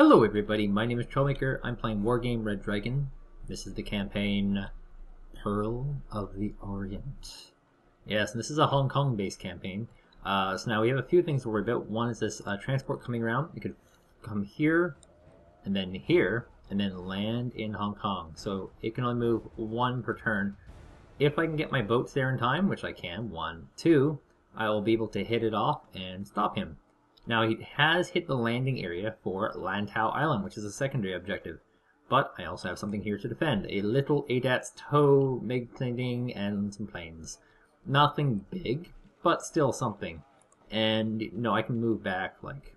Hello everybody, my name is Troublmaker. I'm playing Wargame Red Dragon. This is the campaign Pearl of the Orient. Yes, and this is a Hong Kong based campaign. So now we have a few things to worry about. One is this transport coming around. You could come here, and then land in Hong Kong. So it can only move one per turn. If I can get my boats there in time, which I can, 1, 2, I will be able to hit it off and stop him. Now he has hit the landing area for Lantau Island, which is a secondary objective. But I also have something here to defend. A little ADAT's tow, MiG thing, and some planes. Nothing big, but still something. And no, I can move back like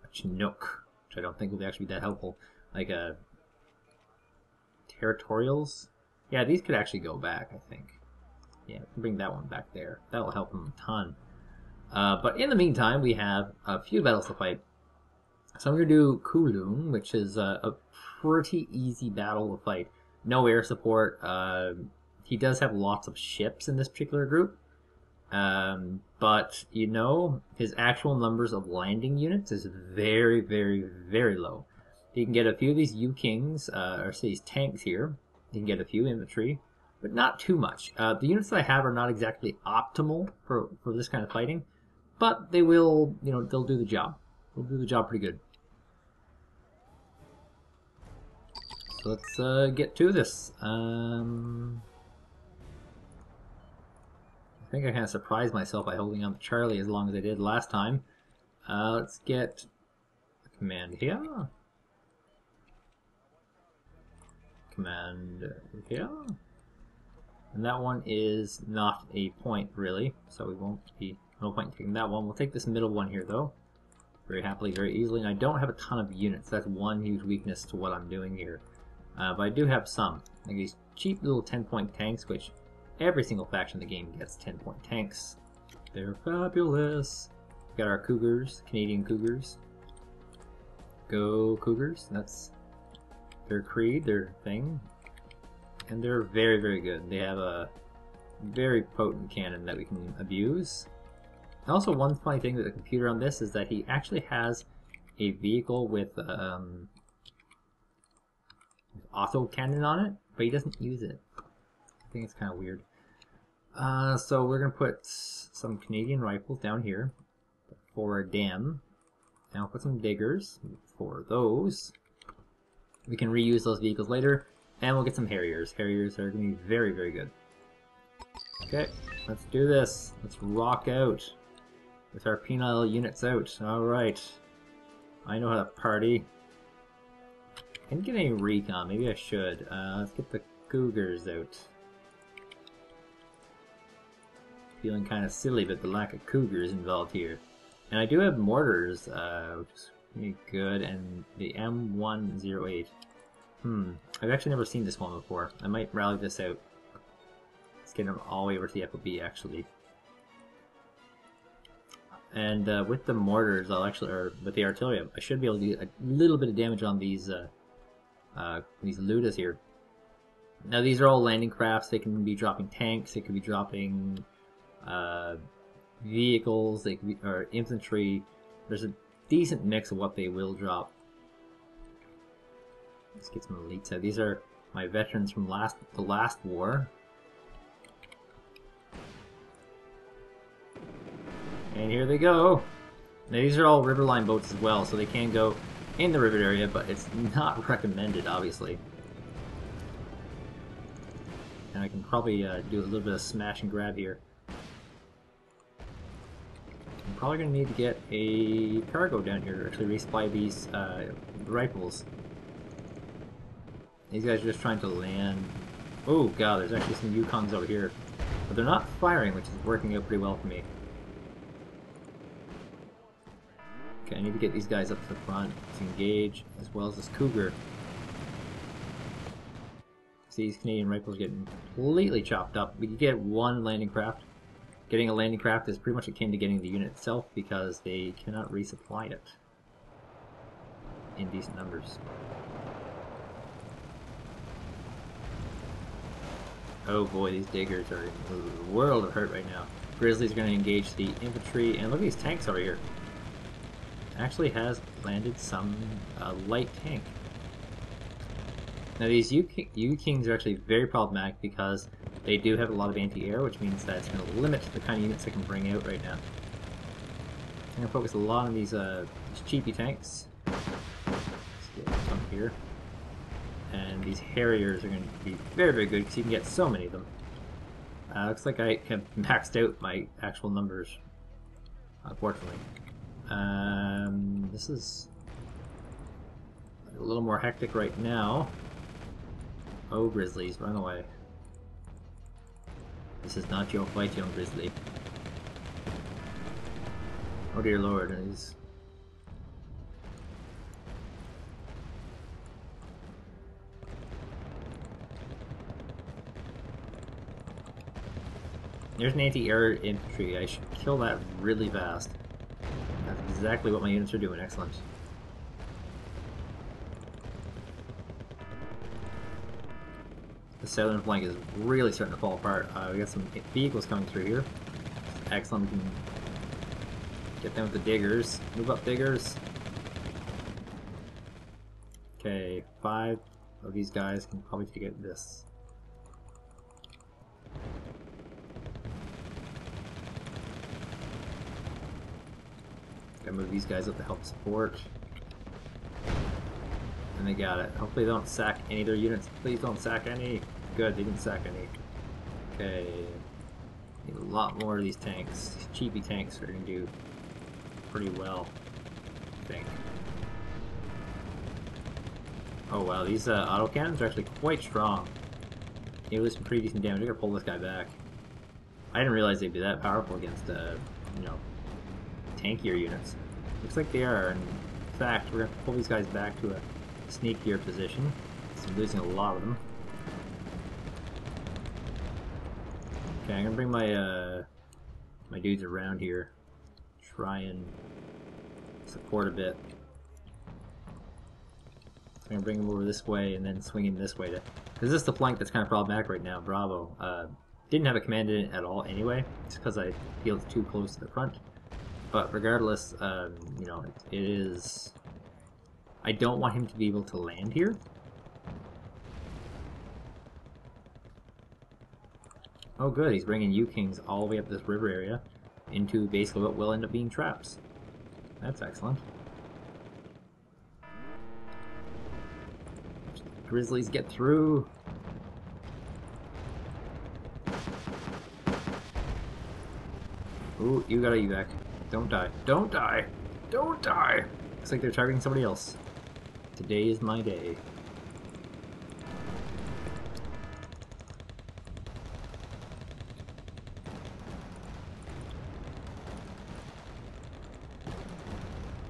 a Chinook, which I don't think will actually be that helpful. Like a territorials. Yeah, these could actually go back, I think. Yeah, bring that one back there. That'll help them a ton. But in the meantime, we have a few battles to fight. So I'm going to do Kulon, which is a pretty easy battle to fight. No air support. He does have lots of ships in this particular group. But, you know, his actual numbers of landing units is very, very, very low. You can get a few of these U-Kings, or say these tanks here. You can get a few infantry, but not too much. The units that I have are not exactly optimal for this kind of fighting. But they will, you know, they'll do the job. They'll do the job pretty good. So let's get to this. I think I kind of surprised myself by holding on to Charlie as long as I did last time. Let's get a command here. Command here. And that one is not a point, really, so we won't be... No point in taking that one. We'll take this middle one here, though. Very happily, very easily. And I don't have a ton of units. That's one huge weakness to what I'm doing here. But I do have some. Like these cheap little 10-point tanks, which every single faction in the game gets 10-point tanks. They're fabulous. We got our Cougars, Canadian Cougars. Go Cougars. That's their creed, their thing. And they're very, very good. They have a very potent cannon that we can abuse. Also, one funny thing with the computer on this is that he actually has a vehicle with auto cannon on it, but he doesn't use it. I think it's kind of weird. So we're going to put some Canadian rifles down here for a dam. And I'll put some diggers for those. We can reuse those vehicles later, and we'll get some Harriers. Harriers are going to be very, very good. Okay, let's do this. Let's rock out. With our penile units out. Alright. I know how to party. I didn't get any recon. Maybe I should. Let's get the Cougars out. Feeling kind of silly about the lack of Cougars involved here. And I do have mortars, which is pretty good. And the M108. I've actually never seen this one before. I might rally this out. Let's get them all the way over to the FOB, actually. And with the mortars, I'll actually, or with the artillery, I should be able to do a little bit of damage on these Ludas here. Now these are all landing crafts. They can be dropping tanks. They could be dropping vehicles. They could be, or infantry. There's a decent mix of what they will drop. Let's get some elites out. These are my veterans from the last war. And here they go. Now these are all riverline boats as well, so they can go in the river area, but it's not recommended, obviously. And I can probably do a little bit of smash and grab here. I'm probably going to need to get a cargo down here to actually resupply these rifles. These guys are just trying to land. Oh god, there's actually some Yukongs over here. But they're not firing, which is working out pretty well for me. Okay, I need to get these guys up to the front to engage, as well as this Cougar. See, these Canadian rifles getting completely chopped up. We can get one landing craft. Getting a landing craft is pretty much akin to getting the unit itself because they cannot resupply it in decent numbers. Oh boy, these diggers are in a world of hurt right now. Grizzlies are going to engage the infantry, and look at these tanks over here. actually has landed some light tank. Now these U-Kings are actually very problematic because they do have a lot of anti-air, which means that it's going to limit the kind of units I can bring out right now. I'm going to focus a lot on these cheapy tanks. Let's get some here. And these Harriers are going to be very, very good because you can get so many of them. Looks like I have maxed out my actual numbers, unfortunately. This is a little more hectic right now. Oh, Grizzlies, run away. This is not your fight, young Grizzly. Oh dear lord, he's... There's an anti-air infantry. I should kill that really fast. That's exactly what my units are doing. Excellent. The southern flank is really starting to fall apart. We got some vehicles coming through here. Excellent. We can get them with the diggers. Move up, diggers. Okay, 5 of these guys can probably take out this. Gotta move these guys up to help support. And they got it. Hopefully they don't sack any of their units. Please don't sack any. Good, they didn't sack any. Okay. Need a lot more of these tanks. These cheapy tanks are gonna do pretty well, I think. Oh wow, these autocannons are actually quite strong. They do some pretty decent damage. I gotta pull this guy back. I didn't realize they'd be that powerful against, you know, tankier units. Looks like they are. In fact, we're gonna pull these guys back to a sneakier position. So I'm losing a lot of them. Okay, I'm gonna bring my my dudes around here. Try and support a bit. So I'm gonna bring them over this way and then swing him this way to, because this is the flank that's kind of problematic right now. Bravo. Didn't have a command in it at all anyway, just because I feel it's too close to the front. But regardless, you know, it is... I don't want him to be able to land here. Oh good, he's bringing U-Kings all the way up this river area into basically what will end up being traps. That's excellent. Grizzlies get through. Ooh, you got a evac. Don't die. Don't die! Don't die! Looks like they're targeting somebody else. Today is my day.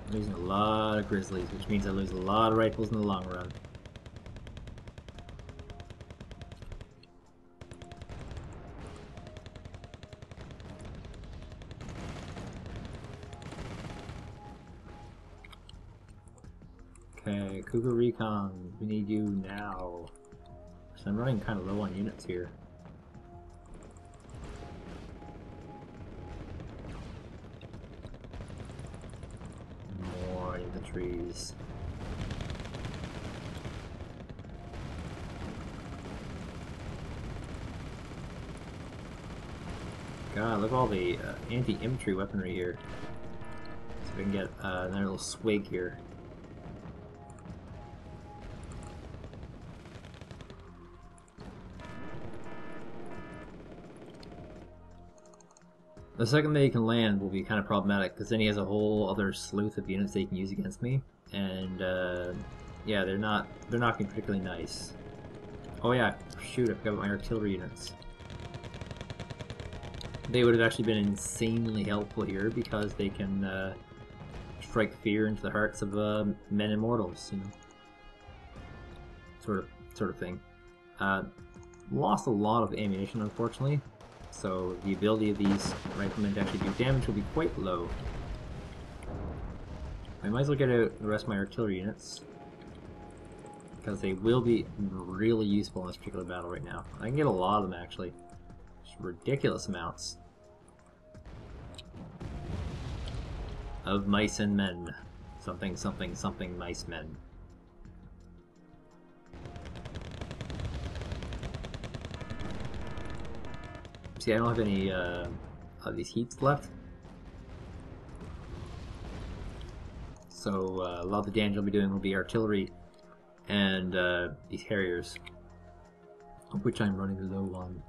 I'm losing a lot of Grizzlies, which means I lose a lot of rifles in the long run. Okay, Cougar Recon, we need you now. So I'm running kind of low on units here. More infantries. God, look at all the anti-infantry weaponry here. So we can get another little swig here. The second that he can land will be kind of problematic, because then he has a whole other sleuth of units that he can use against me, and yeah, they're not being particularly nice. Oh yeah, shoot! I forgot about my artillery units. They would have actually been insanely helpful here because they can strike fear into the hearts of men and mortals, you know, sort of thing. Lost a lot of ammunition, unfortunately. So the ability of these riflemen to actually do damage will be quite low. I might as well get out the rest of my artillery units, because they will be really useful in this particular battle right now. I can get a lot of them actually. Just ridiculous amounts of mice and men. Something, something, something nice men. See, I don't have any of these heats left. So a lot of the damage I'll be doing will be artillery and these Harriers, which I'm running low on.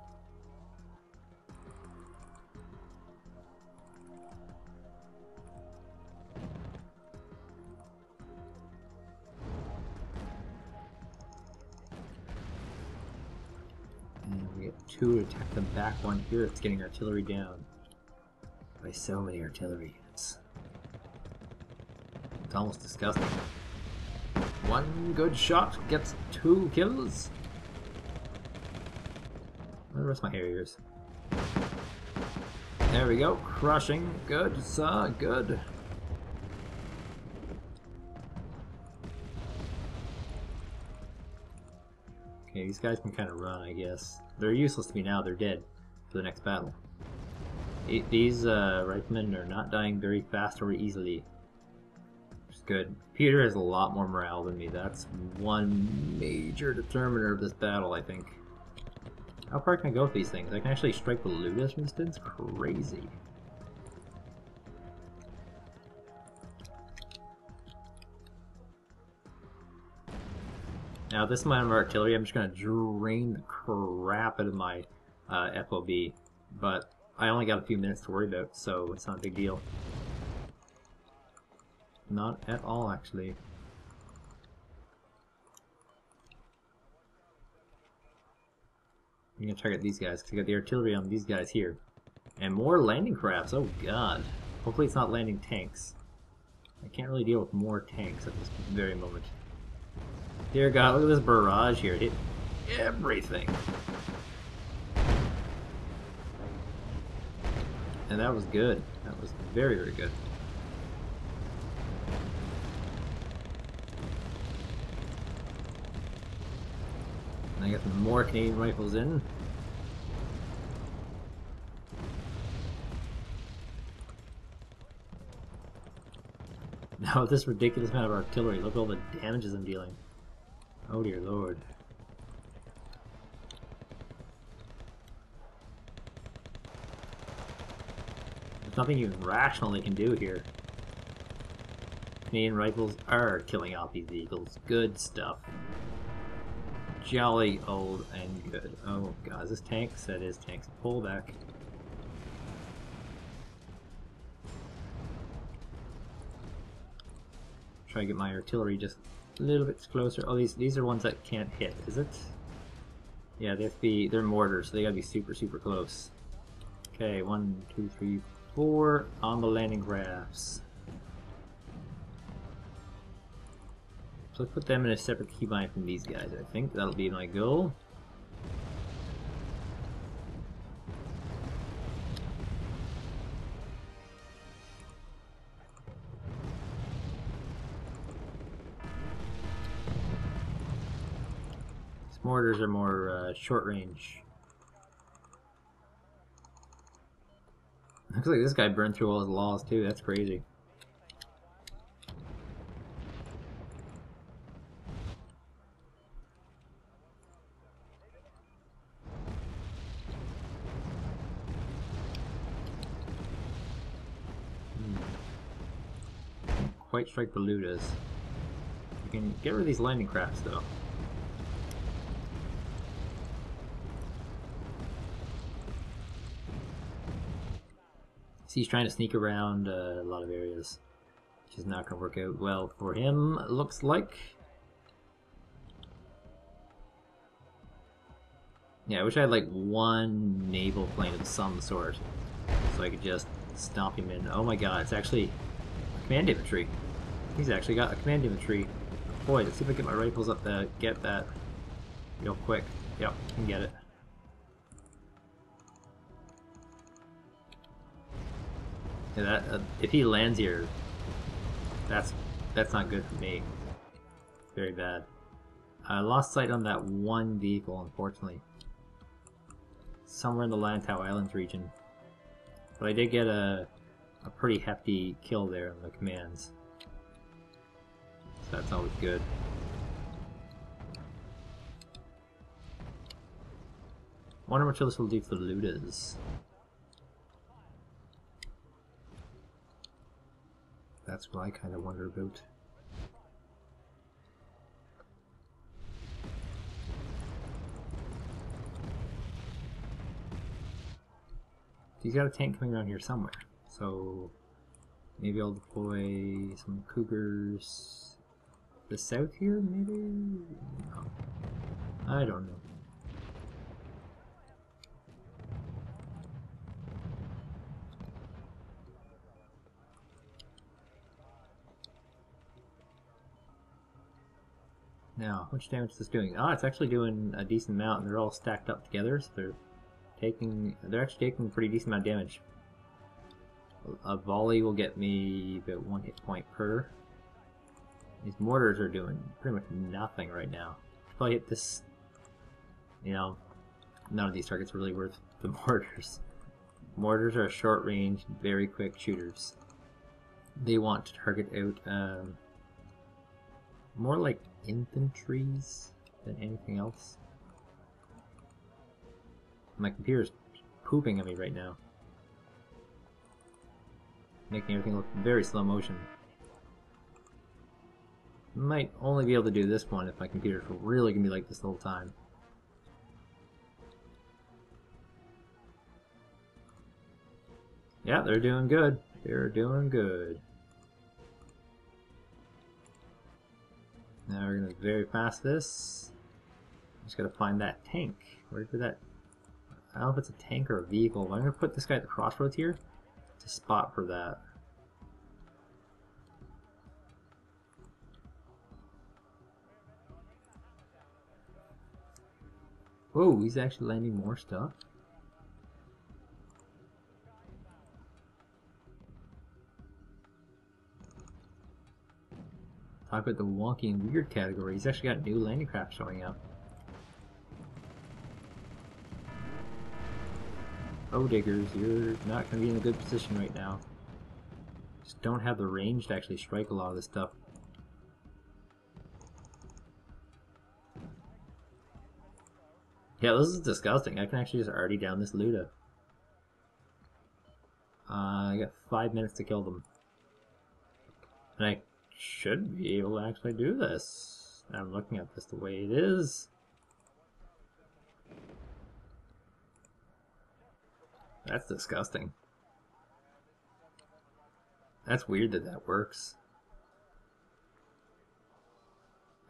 And we get 2 to attack them back, 1 here. It's getting artillery down by so many artillery units. It's almost disgusting. 1 good shot gets 2 kills. Where the rest of my Harriers? There we go. Crushing. Good. Good. Okay, these guys can kind of run, I guess. They're useless to me now. They're dead for the next battle. These riflemen are not dying very fast or easily. Which is good. Peter has a lot more morale than me. That's one major determiner of this battle, I think. How far can I go with these things? I can actually strike with Ludus from distance? Crazy. Now, this amount of artillery, I'm just going to drain the crap out of my FOB, but I only got a few minutes to worry about, so it's not a big deal. Not at all, actually. I'm going to target these guys, because I got the artillery on these guys here. And more landing crafts, oh god. Hopefully it's not landing tanks. I can't really deal with more tanks at this very moment. Dear God, look at this barrage here. It hit everything. And that was good. That was very, very good. And I got some more Canadian rifles in. Now, this ridiculous amount of artillery. Look at all the damages I'm dealing. Oh dear lord. There's nothing even rational they can do here. Canadian rifles are killing off these eagles. Good stuff. Jolly old and good. Oh god, is this tanks? That is tanks. Pull back. Try to get my artillery just a little bit closer. Oh, these are ones that can't hit, is it? Yeah, they have to be, they're mortars, so they gotta be super, super close. Okay, 1, 2, 3, 4 on the landing crafts. So let's put them in a separate keybind from these guys. I think that'll be my goal. Mortars are more short range. Looks like this guy burned through all his laws too. That's crazy. Can't quite strike the Ludas. You can get rid of these landing crafts though. He's trying to sneak around a lot of areas, which is not going to work out well for him, looks like. Yeah, I wish I had like one naval plane of some sort, so I could just stomp him in. Oh my god, it's actually command infantry. He's actually got a command infantry. Boy, let's see if I get my rifles up to get that real quick. Yep, can get it. Yeah, that if he lands here, that's not good for me. Very bad. I lost sight on that one vehicle, unfortunately. Somewhere in the Lantau Islands region. But I did get a pretty hefty kill there on the commands. So that's always good. Wonder what this will do for the looters. That's what I kind of wonder about. He's got a tank coming around here somewhere, so maybe I'll deploy some cougars. The south here, maybe? No. I don't know. Now, how much damage is this doing? Oh, it's actually doing a decent amount, and they're all stacked up together, so they're actually taking a pretty decent amount of damage. A volley will get me about 1 hit point per. These mortars are doing pretty much nothing right now. If I hit this, you know, none of these targets are really worth the mortars. Mortars are short range, very quick shooters. They want to target out more like infantries than anything else. My computer's pooping at me right now, making everything look very slow motion. Might only be able to do this one if my computer's really gonna be like this the whole time. Yeah, they're doing good. They're doing good. Now we're gonna very fast this. Just gotta find that tank. Where did that? I don't know if it's a tank or a vehicle, but I'm gonna put this guy at the crossroads here to spot for that. Whoa, he's actually landing more stuff. Talk about the wonky and weird category. He's actually got new landing craft showing up. Oh, diggers, you're not going to be in a good position right now. Just don't have the range to actually strike a lot of this stuff. Yeah, this is disgusting. I can actually just already down this Luda. I got 5 minutes to kill them. And I should be able to actually do this. I'm looking at this the way it is. That's disgusting. That's weird that that works.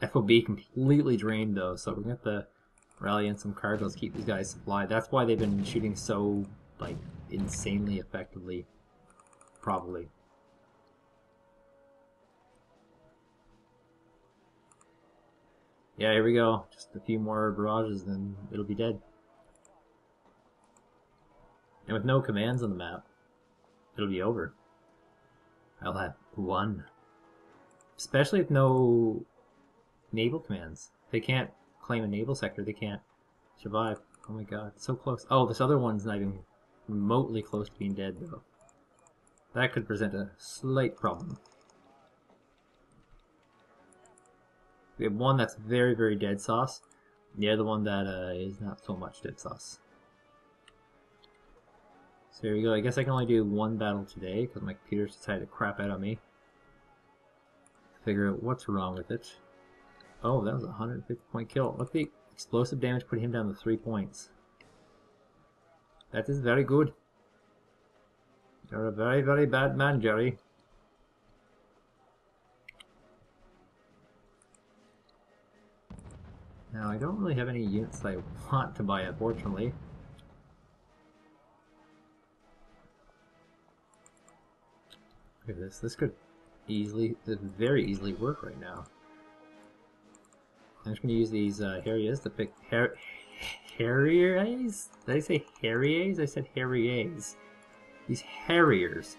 FOB completely drained though, so we're gonna have to rally in some cargoes, keep these guys supplied. That's why they've been shooting so, like, insanely effectively. Probably. Yeah, here we go. Just a few more barrages and it'll be dead. And with no commands on the map, it'll be over. I'll have one. Especially with no naval commands. They can't claim a naval sector, they can't survive. Oh my god, so close. Oh, this other one's not even remotely close to being dead though. That could present a slight problem. We have one that's very, very dead sauce. The other one that is not so much dead sauce. So here we go. I guess I can only do one battle today because my computer's decided to crap out on me. Figure out what's wrong with it. Oh, that was a 150 point kill. Look, the explosive damage put him down to 3 points. That is very good. You're a very, very bad man, Jerry. Now, I don't really have any units I want to buy, unfortunately. Look at this. This could very easily work right now. I'm just going to use these Harriers to pick... Harriers? Did I say Harriers? I said Harriers. These Harriers.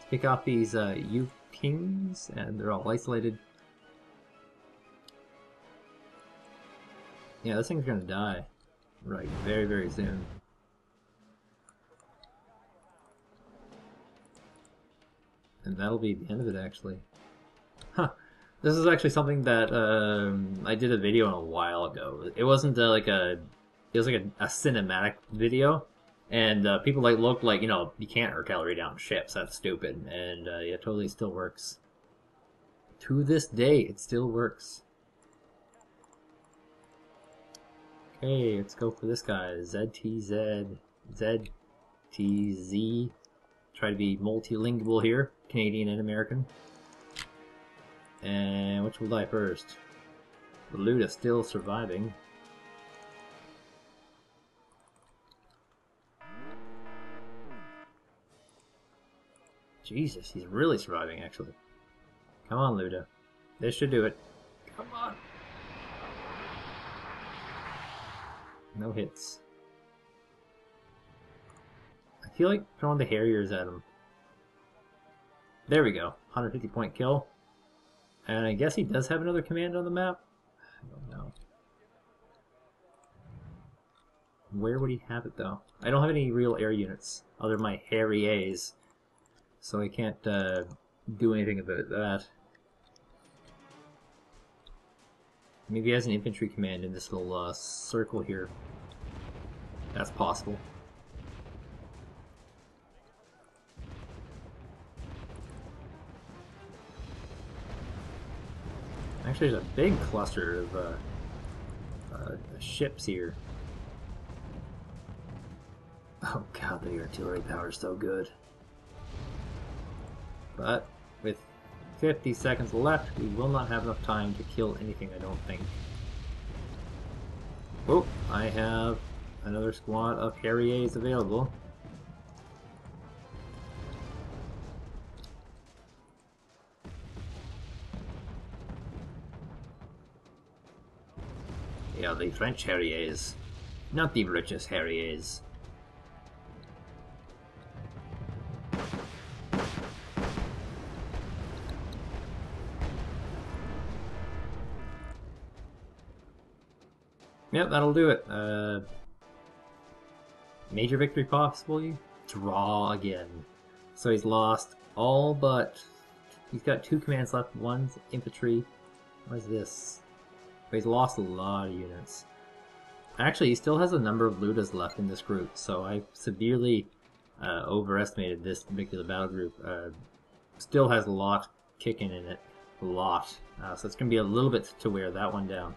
To pick off these U-Kings, and they're all isolated. Yeah, this thing's going to die. Right, very, very soon. And that'll be the end of it, actually. Huh. This is actually something that I did a video on a while ago. It wasn't like a, it was like a cinematic video, and people like looked like, you know, you can't artillery down ships. That's stupid, and yeah, it totally still works. To this day, it still works. Okay, let's go for this guy. ZTZ, ZTZ. Try to be multilingual here, Canadian and American. And which will die first? The loot is still surviving. Jesus, he's really surviving, actually. Come on, Luda. This should do it. Come on. No hits. I feel like throwing the Harriers at him. There we go. 150 point kill. And I guess he does have another command on the map. I don't know. Where would he have it, though? I don't have any real air units other than my Harriers, so I can't do anything about that. Maybe he has an infantry command in this little circle here. That's possible. Actually, there's a big cluster of ships here. Oh god, the artillery power is so good. But with 50 seconds left, we will not have enough time to kill anything, I don't think. Oh, I have another squad of Harriers available. Yeah, the French Harriers, not the British Harriers. Yep, that'll do it. Major victory possibly. Draw again. So he's lost all but... He's got 2 commands left. One's infantry. What is this? But he's lost a lot of units. Actually, he still has a number of Ludas left in this group, so I severely overestimated this particular battle group. Still has a lot kicking in it. A lot. So it's going to be a little bit to wear that one down.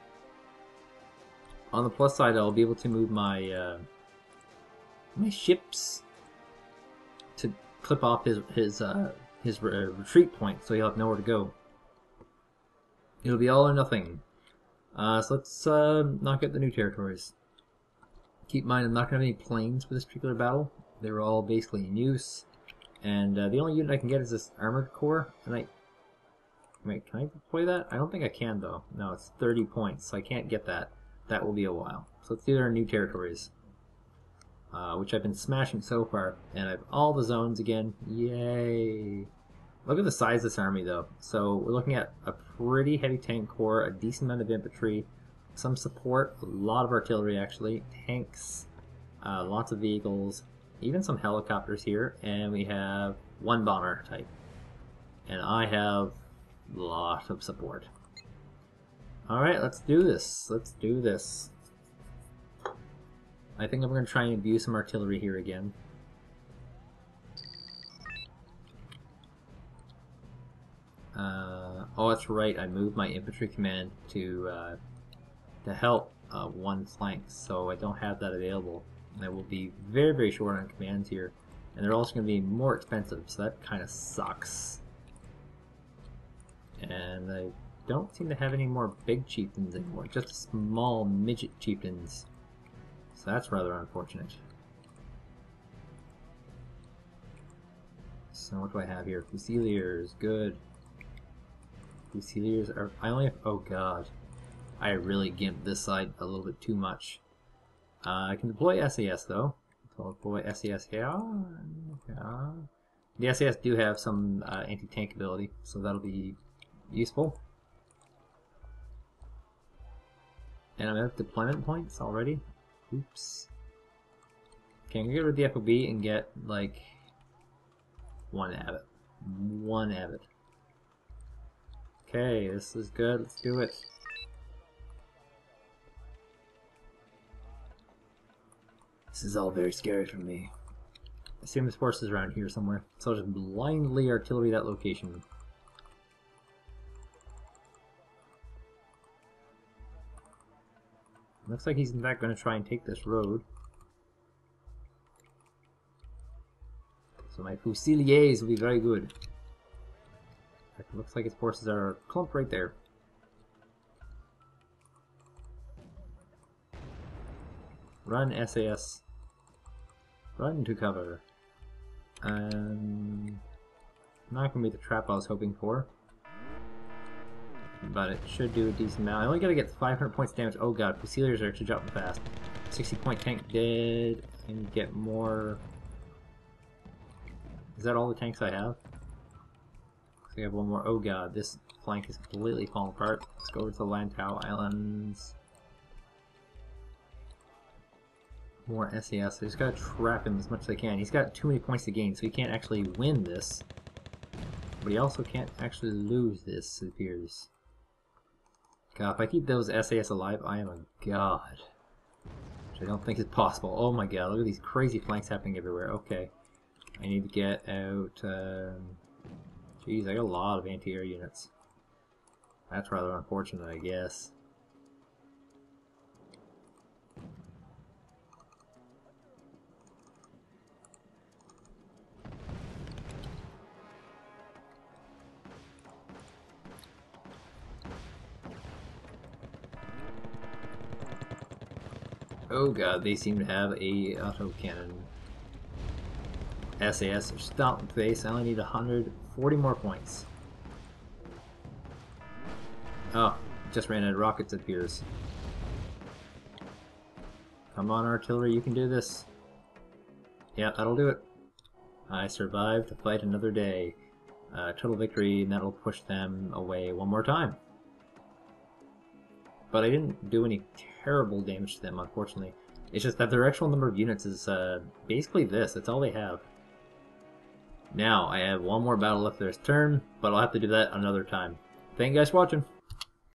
On the plus side, I'll be able to move my my ships to clip off his retreat point, so he'll have nowhere to go. It'll be all or nothing. So let's knock out the new territories. Keep in mind, I'm not going to have any planes for this particular battle. They were all basically in use, and the only unit I can get is this armored corps. And wait, can I deploy that? I don't think I can though. No, it's 30 points, so I can't get that. That will be a while. So let's do our new territories, which I've been smashing so far, and I have all the zones again. Yay! Look at the size of this army, though. So we're looking at a pretty heavy tank corps, a decent amount of infantry, some support, a lot of artillery actually, tanks, lots of vehicles, even some helicopters here, and we have 1 bomber type. And I have a lot of support. Alright, let's do this. Let's do this. I think I'm going to try and abuse some artillery here again. Oh, that's right. I moved my infantry command to help one flank, so I don't have that available. And I will be very, very short on commands here, and they're also going to be more expensive, so that kind of sucks. And I don't seem to have any more big chieftains anymore, just small midget chieftains. So that's rather unfortunate. So what do I have here? Fusiliers, good. Fusiliers are... I only have... Oh god. I really gimped this side a little bit too much. I can deploy SAS though. So I'll deploy SAS here. The SAS do have some anti-tank ability, so that'll be useful. And I'm at deployment points already. Oops. Okay, I'm gonna get rid of the FOB and get like 1 abbot. 1 abbot. Okay, this is good. Let's do it. This is all very scary for me. I assume this force is around here somewhere, so I'll just blindly artillery that location. Looks like he's in fact going to try and take this road. So my Fusiliers will be very good. It looks like his forces are clumped right there. Run, SAS. Run to cover. Not going to be the trap I was hoping for. But it should do a decent amount. I only gotta get 500 points damage. Oh god, Fusiliers are actually dropping fast. 60 point tank dead. And get more. Is that all the tanks I have? I have one more. Oh god, this flank is completely falling apart. Let's go over to the Lantau Islands. More SAS. I just gotta trap him as much as I can. He's got too many points to gain, so he can't actually win this. But he also can't actually lose this, it appears. God, if I keep those SAS alive, I am a god. Which I don't think is possible. Oh my god, look at these crazy flanks happening everywhere. Okay. I need to get out... Jeez, I got a lot of anti-air units. That's rather unfortunate, I guess. Oh god, they seem to have a autocannon. SAS are stomping face. I only need 140 more points. Oh, just ran out of rockets, it appears. Come on, artillery, you can do this. Yeah, that'll do it. I survived to fight another day. Total victory, and that'll push them away one more time. But I didn't do any terrible damage to them, unfortunately. It's just that their actual number of units is basically this. That's all they have. Now, I have one more battle left this turn, but I'll have to do that another time. Thank you guys for watching.